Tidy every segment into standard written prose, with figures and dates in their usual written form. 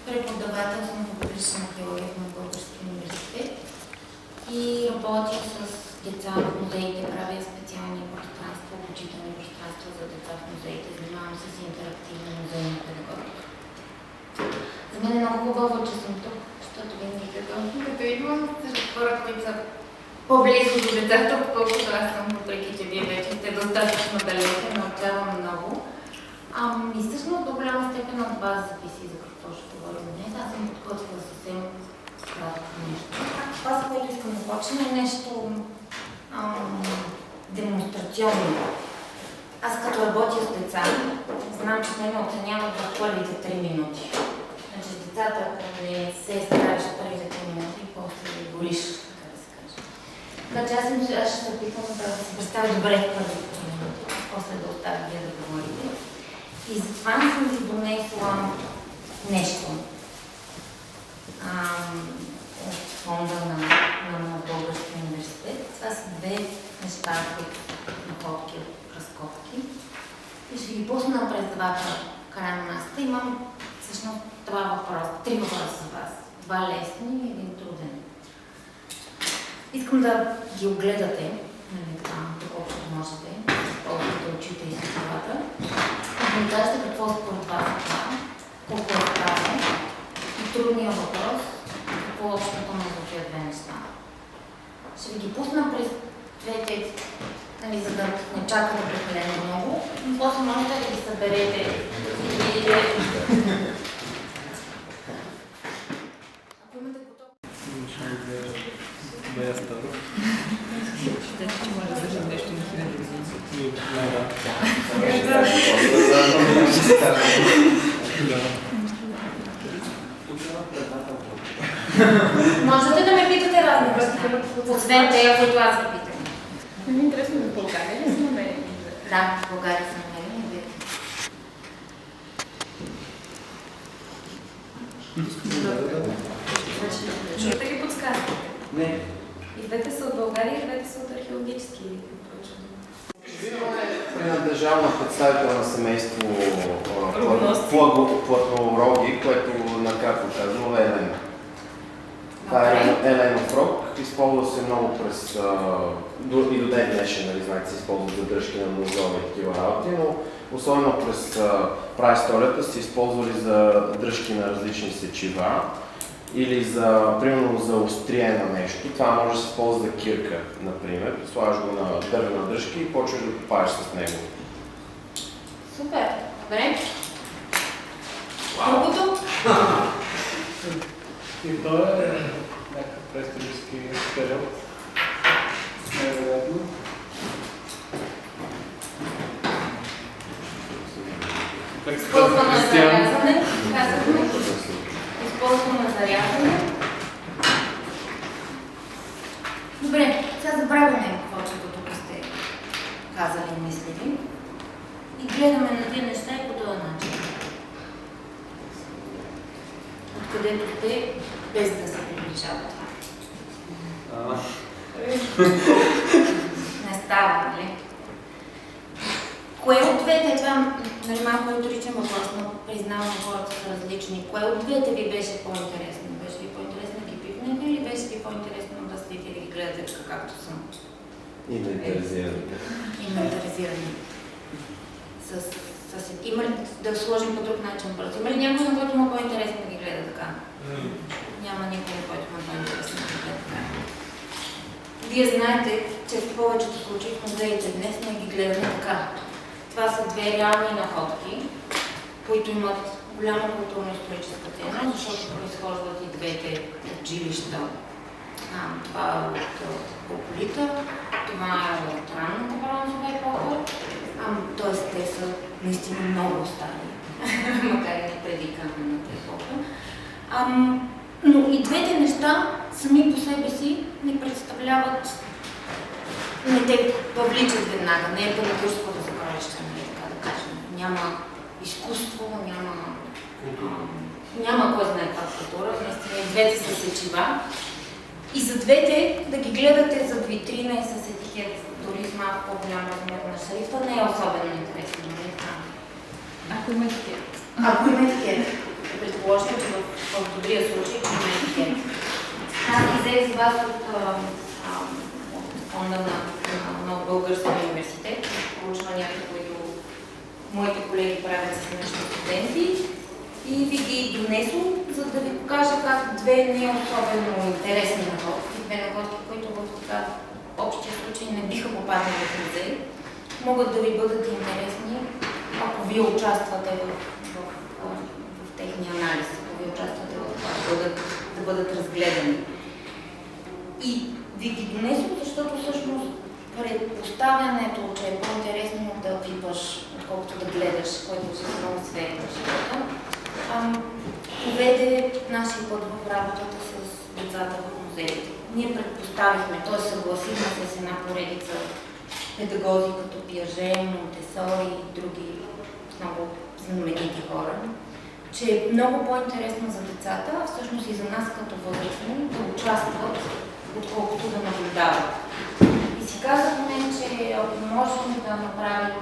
преподавател съм по публична филология на Българския университет и работя с деца в музеите, правя специални пространства, обучителни пространства за деца в музеите, занимавам се с интерактивна музейна педагогика. За мен е много хубаво, че съм тук, защото винаги като идвам срещу хора, които са по-близо до децата, отколкото аз съм, въпреки че вие вече сте достатъчно далеко, научавам много. И всъщност до голяма степен от вас зависи за какво ще говорим днес. Аз съм подготвила съвсем кратко нещо. Това, с което искам да почна, е нещо демонстрационно. Аз като работя с деца, знам, че те ме оценяват в първите 3 минути. Значи с децата, ако не се справиш в първите 3 минути, после гориш, така да се каже. Значи аз ще се опитам да се представя добре в първите 3 минути, после да оставя вие да говорите. И затова съм ви донесла нещо от фонда на Българския университет. Това са 2 неща, находки от разкопки. И ще ги пусна през двата края на масата. Имам всъщност 3 въпроса за вас. 2 лесни и 1 труден. Искам да ги огледате на екран, доколкото можете, ползвате очите и слушалата. Да ми кажете какво според вас е това, колко е правилно и трудният въпрос, какво общото му звучи от 2 неща. Ще ви ги пусна през двете, нали, за да не чакате прекалено много, но после можете да ги съберете и да видите. Ако имате готово. Да я ставя. Считате, че може да държим нещо на хиляди. Можете да ме питате разни неща, освен тея, които аз ви питам. Ми е интересно в България ли са намерени? Да, в България са намерени двете. Ще ги подсказвате. Не. И двете са от България, и двете са от археологически или Принадлежал на представител на семейство платнороги, което накратко казано е елен. Това е еленов рог, използва се много през и до ден днешен, нали, знаете, се използват за дръжки на ножове и такива работи, но особено през праисторията се използвали за дръжки на различни сечива или примерно за острие на нещо. Това може да се използва за кирка, например. Слагаш го на дървена дръжка и почваш да копаеш с него. Супер! Добре. Другото? И то е някакъв преисторически период. Невероятно. Използваме за рязане. Казахме. Използваме за рязане. Добре, сега забравяме каквото тук сте казали и мислили. И гледаме на тези неща и по този начин. Откъдето сте, без да се приближавате. Не става, нали? Кое от двете, това нали, малко риторичен въпрос, но признавам, хората са различни. Кое от двете ви беше по-интересно? Беше ви по-интересно да ги пипнете или беше ви по-интересно да седите и да ги гледате така както съм? Инвентаризирани. Инвентаризирани. Да сложим по друг начин въпрос. Има ли някой, на който има по-интересно да ги гледа така? Няма никой, на който има по-интересно да ги гледа така. Вие знаете, че в повечето случаи в музеите днес не ги гледаме така. Това са 2 реални находки, които имат голяма културно-историческа цена, защото произхождат и двете от жилища. Това е от Кополита, това е от ранната бронзова епоха, т.е. те са наистина много стари, макар и не преди каменната епоха. Но и двете неща сами по себе си не представляват, не те въвличат веднага, не е панагюрското закровище, така да кажем. Няма изкуство, няма кой знае каква култура, наистина и двете са сечива. И за двете да ги гледате зад витрина и с етикет, дори с малко по-голям размер на шрифта, не е особено интересно. Ако има етикет. Ако има етикет. предположим, че в добрия случай има етикет. Аз изех с вас от фонда на Българския университет, проучванията, които моите колеги правят с нашите студенти, и ви ги донесох, за да ви покажа как две не особено интересни находки, две находки, които в така общия случай не биха попаднали в музей, могат да ви бъдат интересни, ако вие участвате в техния анализ, ако вие участвате в това да бъдат разгледани. И ви ги донесох, защото всъщност предпоставянето, че е по-интересно да пипаш, отколкото да гледаш, който си много светва живота, поведе нашия път в работата с децата в музеите. Ние предпоставихме, т.е. съгласихме се с една поредица педагози като Пиаже, Монтесори и други много знаменити хора, че е много по-интересно за децата, а всъщност и за нас като възрастни да участват, отколкото да наблюдават. И си казахме, че ако можем да направим,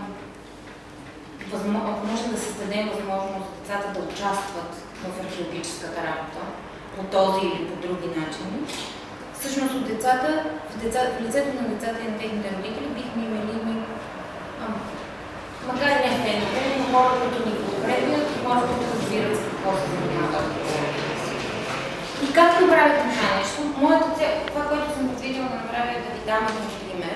ако можем да създадем възможност децата да участват в археологическата работа по този или по други начини, всъщност от децата, в лицето на децата и на техните родители бихме имали, макар и не фенове, но хора, които ни подкрепят и хора, които разбират с какво се занимават. И как направите това нещо? Моята цел, това, което съм предвидила да направя, е да ви дам един пример,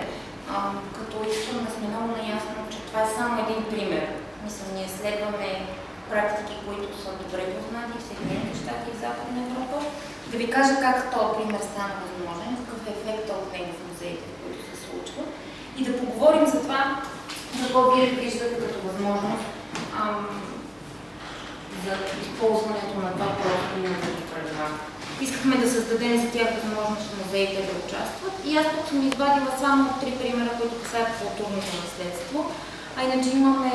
като искам да сме много наясно, че това е само един пример. Мисля, ние следваме практики, които са добре познати в Съединените щати и в Западна Европа. Да ви кажа как този пример стана възможен, какъв е ефектът от него в музеите, които се случва, и да поговорим за това, какво вие виждате като възможност за използването на това просто правила. Искахме да създадем за тях възможност в музеите да участват, и аз тук съм извадила само 3 примера, които касаят културното наследство, а иначе имаме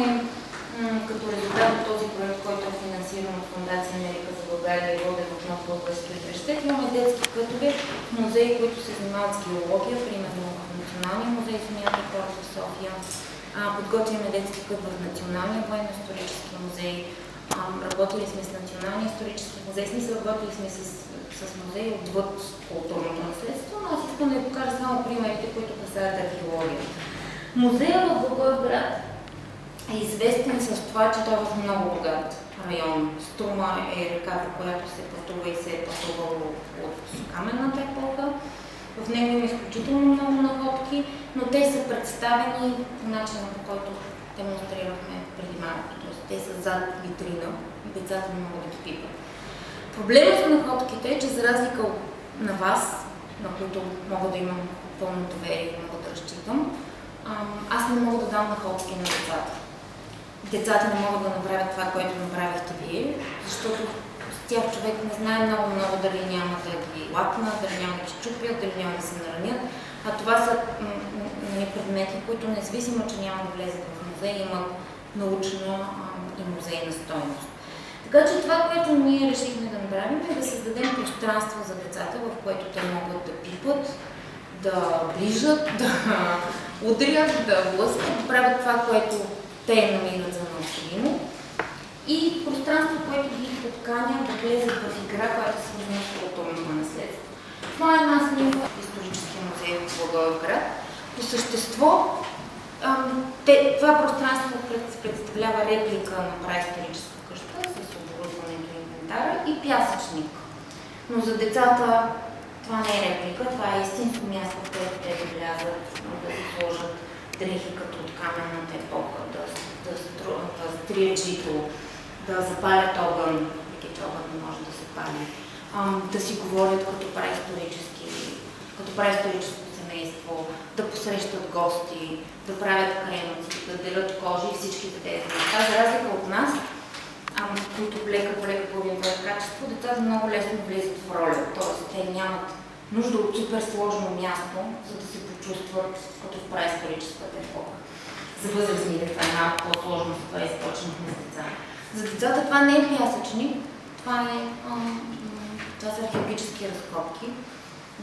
като резултат от този проект, който е финансиран от Фондация Америка за България и воден от Нов български университет, имаме детски кътове в музеи, които се занимават с геология, примерно в Националния музей Земята и хората в София. Подготвяме детски кът в Националния военно-исторически музей. Работили сме с Националния исторически музей, работили сме с музеи отвъд културното наследство, но аз искам да ви покажа само примерите, които касаят археология. Музея в Благоевград е известен с това, че той е в много богат район. Струма е река, по която се пътува и се е пътувало от каменната епоха. В него има изключително много находки, но те са представени по начина, по който демонстрирахме преди малко. Тоест, те са зад витрина и децата не могат да ги пипат. Проблемът с находките е, че за разлика на вас, на които мога да имам пълно доверие и мога да разчитам, аз не мога да дам находки на децата. Децата не могат да направят това, което направихте вие, защото с тях човек не знае много дали няма да ги лакнат, дали няма да ги щупят, дали няма да се наранят. А това са предмети, които независимо, че няма да влезат в музей, имат научна и музейна стойност. Така че това, което ние решихме да направим, е да създадем пространство за децата, в което те могат да пипат, да ближат, да удрят, да блъскат, да правят това, което те намират за необходимо. И пространство, което ги подканя да влезат в игра, която се свързана с културното наследство. Това е една снимка в Историческия музей в Благоевград. По същество, това пространство представлява реплика на праисторическа къща с оборудването и инвентара и пясъчник. Но за децата това не е реплика, това е истинско място, в което те да влязат, да се сложат дрехи като от каменната епоха, да стрият жито, да запалят огън, въпреки че огън не може да се пали, да си говорят като праисторическо семейство, да посрещат гости, да правят кремъци, да делят кожи и всичките тези неща. За разлика от нас, които лека по лека губим това качество, децата много лесно влизат в роля, т.е. те нямат нужда от супер сложно място, за да се почувстват като в праисторическата епоха. За възрастните това е малко по-сложно, за това изпочнахме с деца. За децата това не е пясъчник, това са археологически разкопки,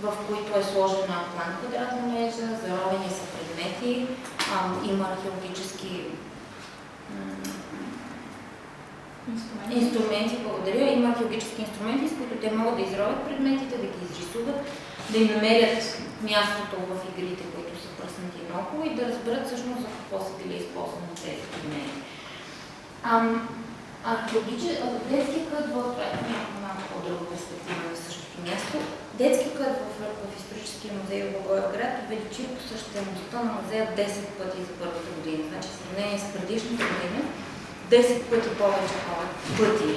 в които е сложена план квадратна мрежа, заровени са предмети, има археологически Инструменти, благодаря. Има археологически инструменти, с които те могат да изровят предметите, да ги изрисуват, да им намерят мястото в игрите, които са пръснати наоколо и да разберат всъщност за какво са били използвани тези предмети. Детския кът това е малко по-друга перспектива на същото място. Детски кът в историческия музей в Благоевград увеличи посещаемостта на музея 10 пъти за първата година. Значи в сравнение с предишната година 10 пъти повече пъти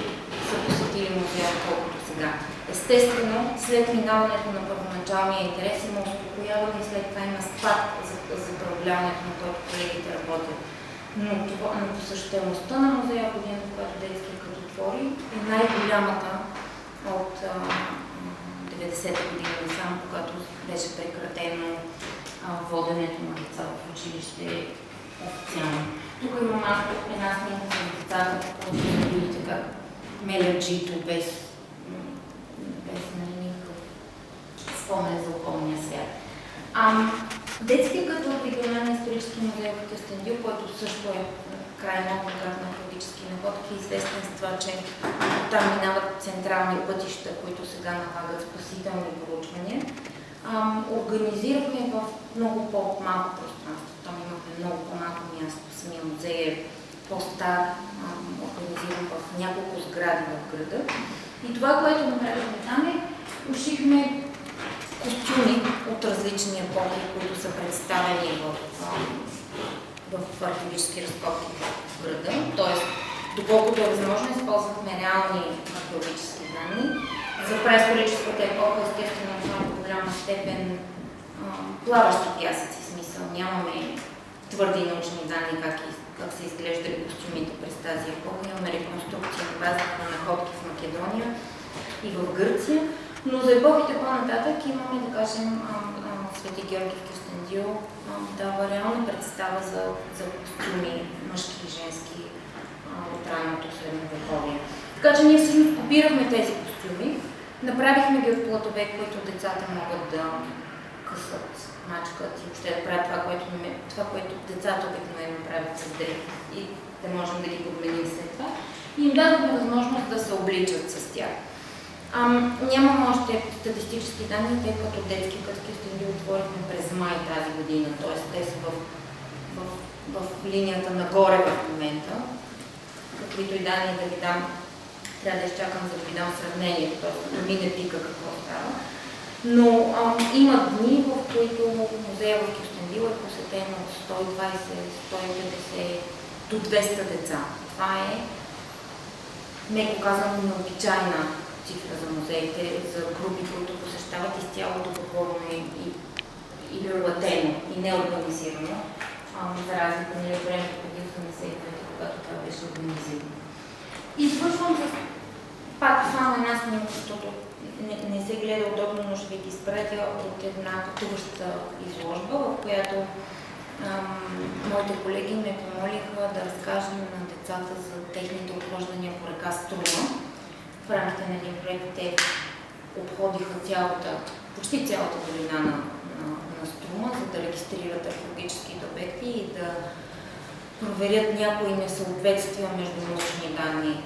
са посетили музея, колкото сега. Естествено, след минаването на първоначалния интерес има успокояване и след това има спад за преодоляването, на който колегите работят. Но посещаемостта на музея годината, когато детския като отвори, е най-голямата от 90-та година, само когато беше прекратено воденето на деца в училище официално. Тук има малко една снимка за децата, които видите как меледжито без никакъв спомен за околния свят. Детският като регионален исторически музей в Кюстендил, който също е крайно авангард на археологически находки, известен с това, че там минават централни пътища, които сега налагат спасителни проучвания. Организирахме в много по-малко пространство. Там имахме много по-малко място. Самия музей е по-стар, организиран в няколко сгради в града. И това, което направихме там е, ушихме костюми от различни епохи, които са представени в археологически разкопки в града. Тоест, доколкото е възможно, използвахме реални археологически данни. За преисторическата епоха, естествено, това в голяма степен плаващи пясъци, смисъл. Нямаме твърди научни данни как са изглеждали костюмите през тази епоха. Имаме реконструкция на базата на находки в Македония и в Гърция. Но за епохите по-нататък имаме, да кажем, Свети Георги в Кюстендил дава реална представа за костюми, мъжки и женски от ранното средновековие. Така че ние всъщност копирахме тези костюми, направихме ги от платове, които децата могат да късат, мачкат и въобще да правят това, което децата обикновено правят с дрехи и да можем да ги подменим след това. И им дадохме възможност да се обличат с тях. Нямам още статистически данни, тъй като детски кът Кюстендил отворихме през май тази година, т.е. те са в линията нагоре в момента. Каквито и данни да ви дам, трябва да изчакам за да ви дам сравнение, т.е. да мине пика какво става. Но има дни, в които музея в Кюстендил е посетен от 120, 150 до 200 деца. Това е, меко казано, необичайна цифра за музеите, за групи, които посещават изцяло доброволно или платено и неорганизирано, за разлика на времето преди 85-та, когато това беше организирано. И свършвам с пак само една снимка, защото не се гледа удобно, но ще ви ги изпратя от една пътуваща изложба, в която моите колеги ме помолиха да разкажем на децата за техните обхождания по река Струма. В рамките на един проект те обходиха почти цялата долина на Струма, за да регистрират археологическите обекти и да проверят някои несъответствия между научни данни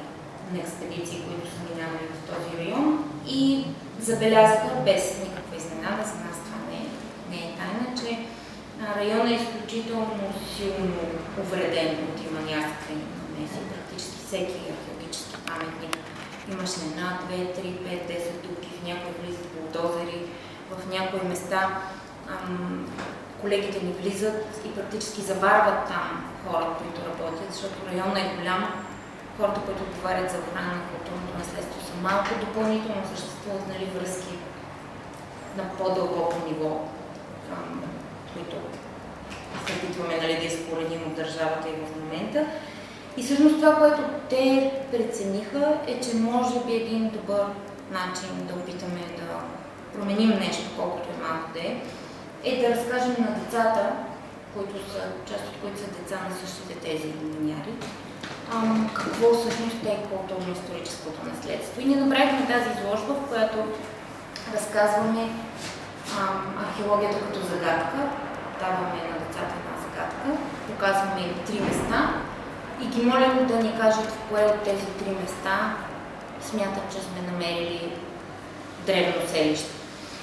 на експедиции, които са минавали в този район и забелязаха без никаква изненада, за нас това не е тайна, че районът е изключително силно увреден от иманярска намеси. Практически всеки археологически паметник имаше една, 2, 3, 5, 10 дупки, в някои влизат булдозери, в някои места колегите ни влизат и практически заварват там хора, които работят, защото районът е голям. Хората, които отговарят за охрана на културното наследство, са малко, допълнително съществуват връзки на по-дълбоко ниво, които се опитваме да изпоредим от държавата и в момента. И всъщност това, което те прецениха, е, че може би един добър начин да опитаме да променим нещо, колкото е малко да е да разкажем на децата, част от които са деца на същите тези маняри, какво всъщност е културно-историческото наследство. И ние направихме тази изложба, в която разказваме археологията като загадка, даваме на децата една загадка, показваме им 3 места И ги молим да ни кажат в кое от тези 3 места смятам, че сме намерили древно селище.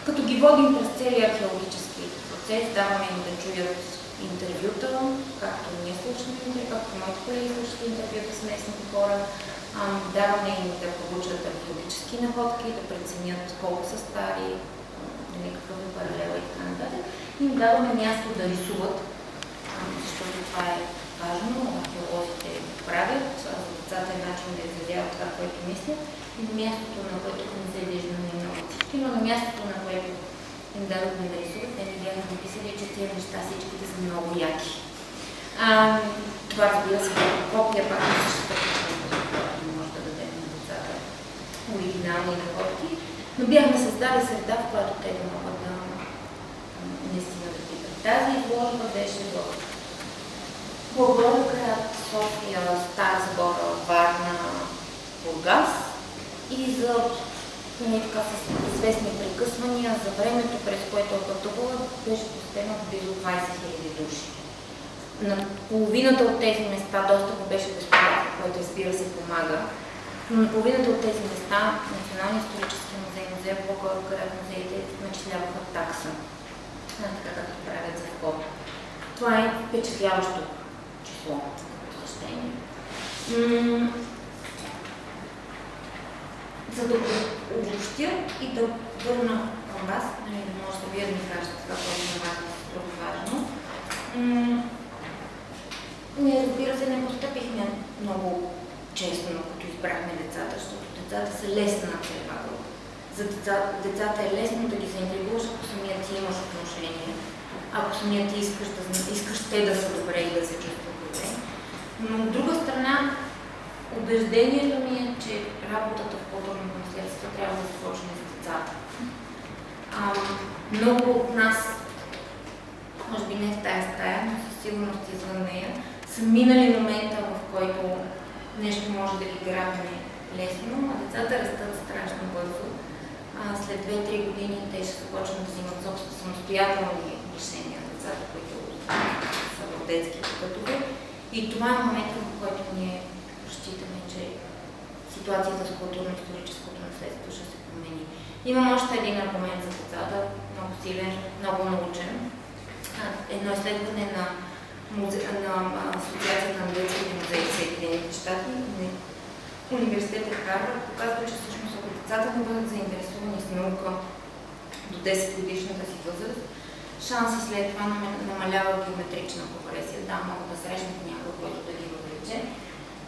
Като ги водим през целия археологически процес, даваме им да чуят интервюта, както ние слушаме интервюта, както моите колеги слушат интервюта с местните хора, даваме им да получат археологически находки, да преценят колко са стари, какъв е паралела и така нататък. И им даваме място да рисуват, защото това е важно, археолозите го правят, за децата е начин да изразяват това, което мислят. И на мястото, на което не се виждаме много всички, но на мястото, на което им дадохме да рисуват, те ни бяха написали, че тези неща всичките са много яки. Това, разбира се, копия пак на същата книга, която може да дадем на децата оригинални находки, но бяхме създали среда, в която те да могат да наистина да питат. Тази изложба беше в Благоевград, София, Стара Загора, Варна, Бургас и за така с известни прекъсвания за времето, през което е пътувала, беше посетено близо 20 000 души. На половината от тези места достъпът беше безплатен, който разбира се помага, но на половината от тези места Националния исторически музей, музей в Благоевград, музеите начисляваха такса, така както правят за вход. Това е впечатляващо число посещение. За да го обобщя и да върна към вас, да може да вие да ми кажете това, което на вас е много важно. Ние, разбира се, не постъпихме много честно, като избрахме децата, защото децата са лесна целева група. За децата е лесно да ги заинтригуваш, ако самият ти имаш отношение, ако самият ти искаш те да са добре и да се чувстват добре. Но от друга страна, убеждението ми е, че работата в културното наследство трябва да започне с децата. Много от нас, може би не в тази стая, но със сигурност извън нея, са минали момента, в който нещо може да ги грабне лесно, а децата растат страшно бързо. След 2-3 години те ще започнат да взимат самостоятелни решения, децата, които са в детските кътове. И това е моментът, в който ние считаме, че ситуацията с културно-историческото наследство ще се промени. Имам още един аргумент за децата, много силен, много научен. Едно изследване на Асоциацията на детските музеи в Съединените щати, университета в Харвард, показва, че всъщност ако децата не бъдат заинтересувани с наука до 10 годишната си възраст, шанса след това намалява геометрична прогресия. Да, могат да срещнат някой, който да ги въвлече,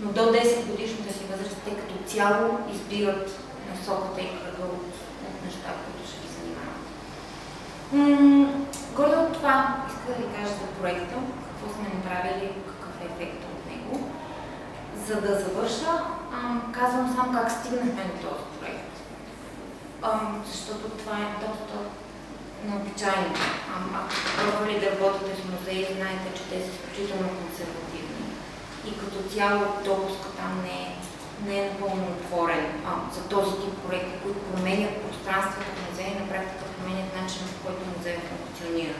но до 10 годишната си възраст те като цяло избират насоката и кръга от неща, които ще ги занимават. Горе от това иска да ви кажа за проекта, какво сме направили, какъв е ефектът от него. За да завърша, казвам само как стигнахме до този проект, защото това е доста необичайно. Ако пробвали да работите с музеи, знаете, че те са изключително консервативни и като цяло допуска там не е напълно отворен за този тип проекти, които променят пространството в музея и на практика променят начина, по който музея функционира.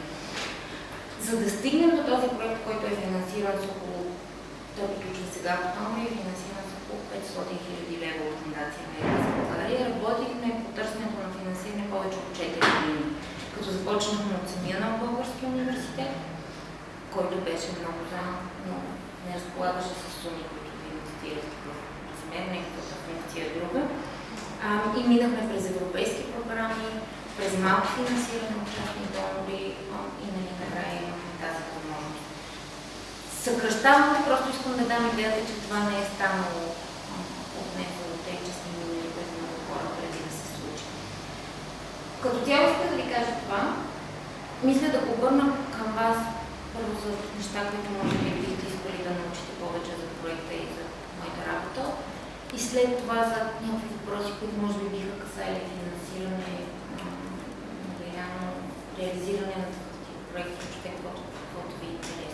За да стигнем до този проект, който е финансиран с около, той приключва сега октомври, е финансиран с около 500 000 лева от Фондация Медиа за България, работихме по търсенето на финансиране повече от 4 години. Като започнахме от самия Нов български университет, който беше много за, но не разполагаше с суми, които ви инвестират в размер, някаква функция е друга. И минахме през европейски програми, през малко финансиране от частни донори и накрая имахме тази възможност. Съкръщавам, просто искам да дам идеята, че това не е станало от неговите, че сме минали през много хора преди да се случи. Като цяло иска да ви кажа това, мисля да обърна към вас първо за неща, които може би бихте искали да научите повече за проекта и за моята работа. И след това за някакви въпроси, които може би биха касали финансиране, реално реализиране на такъв тип проект, въобще каквото ви интересува.